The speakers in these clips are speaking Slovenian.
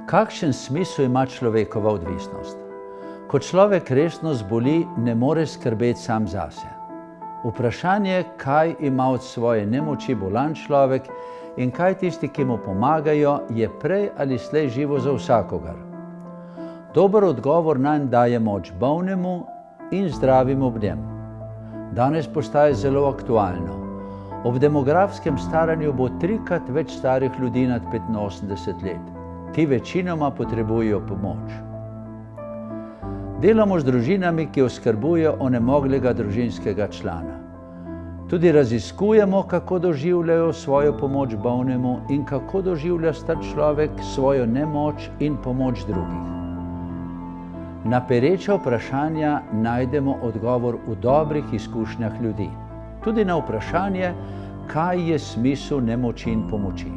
Kakšen smisel ima človekova odvisnost? Ko človek resno zboli, ne more skrbeti sam zase. Vprašanje, kaj ima od svoje nemoči bolan človek in kaj tisti, ki mu pomagajo, je prej ali slej živo za vsakogar. Dober odgovor nanj daje moč bolnemu in zdravim ob njem. Danes postaje zelo aktualno. Ob demografskem staranju bo 3-krat več starih ljudi nad 85 let. Ti večinoma potrebujejo pomoč. Delamo z družinami, ki oskrbujejo onemoglega družinskega člana. Tudi raziskujemo, kako doživljajo svojo pomoč bolnemu in kako doživlja star človek svojo nemoč in pomoč drugih. Na pereča vprašanja najdemo odgovor v dobrih izkušnjah ljudi. Tudi na vprašanje, kaj je smisel nemoči in pomoči.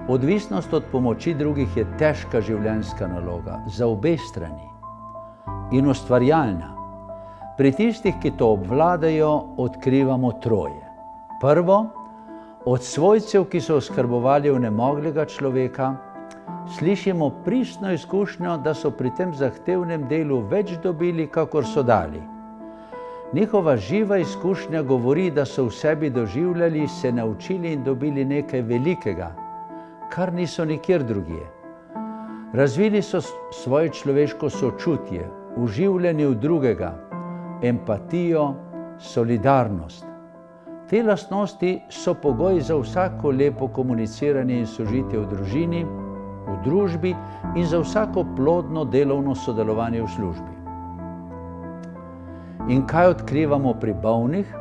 Odvisnost od pomoči drugih je težka življenjska naloga za obe strani in ustvarjalna. Pri tistih, ki to obvladajo, odkrivamo troje. Prvo, od svojcev, ki so oskrbovali onemoglega človeka, slišimo pristno izkušnjo, da so pri tem zahtevnem delu več dobili, kakor so dali. Njihova živa izkušnja govori, da so v sebi doživljali, se naučili in dobili nekaj velikega, kar niso nikjer drugje. Razvili so svoje človeško sočutje, uživljanje v drugega, empatijo, solidarnost. Te lastnosti so pogoj za vsako lepo komuniciranje in sožitje v družini, v družbi in za vsako plodno delovno sodelovanje v službi. In kaj odkrivamo pri bolnih?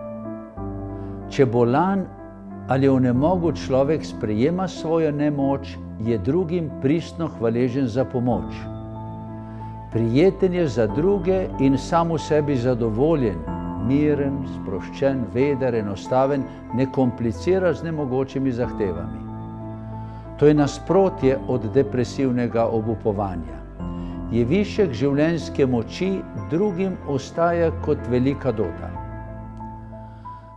Če bolan ali onemogel človek sprejema svojo nemoč, je drugim pristno hvaležen za pomoč. Prijeten je za druge in sam v sebi zadovoljen, miren, sproščen, veder, enostaven, ne komplicira z nemogočimi zahtevami. To je nasprotje od depresivnega obupovanja. Je višek življenjske moči, drugim ostaja kot velika dota.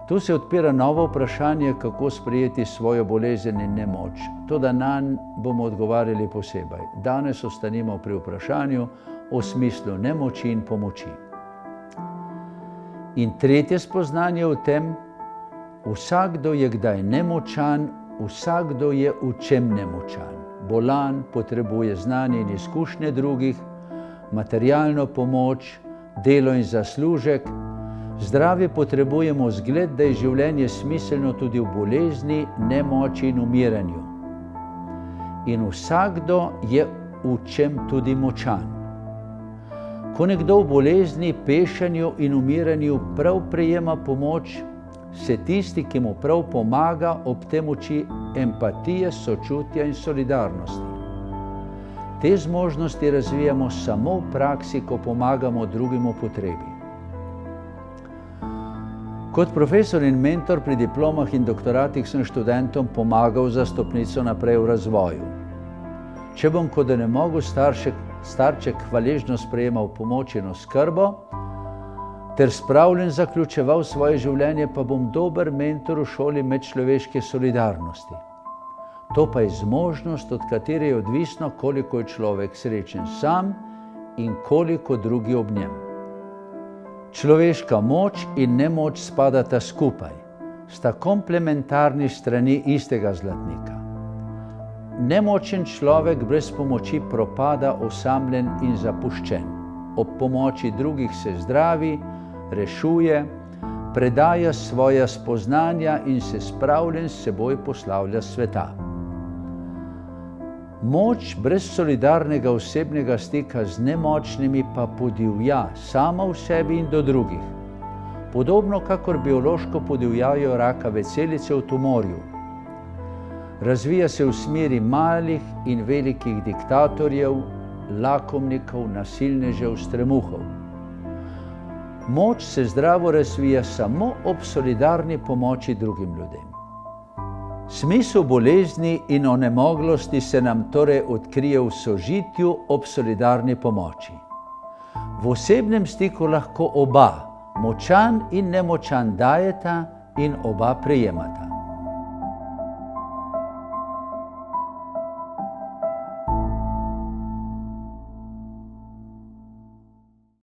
Tu se odpira novo vprašanje, kako sprejeti svojo bolezen in nemoč. Toda nanj bomo odgovarjali posebej. Danes ostanimo pri vprašanju o smislu nemoči in pomoči. In tretje spoznanje v tem, vsakdo je kdaj nemočan, vsakdo je v čem nemočan. Bolan potrebuje znanje in izkušnje drugih, materialno pomoč, delo in zaslužek. Zdravi potrebujemo zgled, da je življenje smiselno tudi v bolezni, nemoči in umiranju. In vsakdo je v čem tudi močan. Ko nekdo v bolezni, pešanju in umiranju prav prejema pomoč, se tisti, ki mu prav pomaga, ob tem uči empatije, sočutja in solidarnosti. Te zmožnosti razvijamo samo v praksi, ko pomagamo drugim v potrebi. Kot profesor in mentor pri diplomah in doktoratih sem študentom pomagal za stopnico naprej v razvoju. Če bom kot onemogel starček hvaležno sprejemal pomoč in oskrbo, ter spravljen zaključeval svoje življenje, pa bom dober mentor v šoli medčloveške solidarnosti. To pa je zmožnost, od katere je odvisno, koliko je človek srečen sam in koliko drugi ob njem. Človeška moč in nemoč spadata skupaj, sta komplementarni strani istega zlatnika. Nemočen človek brez pomoči propada osamljen in zapuščen. Ob pomoči drugih se zdravi, rešuje, predaja svoja spoznanja in se spravljen s seboj poslavlja sveta. Moč brez solidarnega osebnega stika z nemočnimi pa podivja sama v sebi in do drugih. Podobno kakor biološko podivjajo rakave celice v tumorju. Razvija se v smeri malih in velikih diktatorjev, lakomnikov, nasilnežev, stremuhov. Moč se zdravo razvija samo ob solidarni pomoči drugim ljudem. Smisel bolezni in onemoglosti se nam torej odkrije v sožitju ob solidarni pomoči. V osebnem stiku lahko oba, močan in nemočan, dajeta in oba prejemata.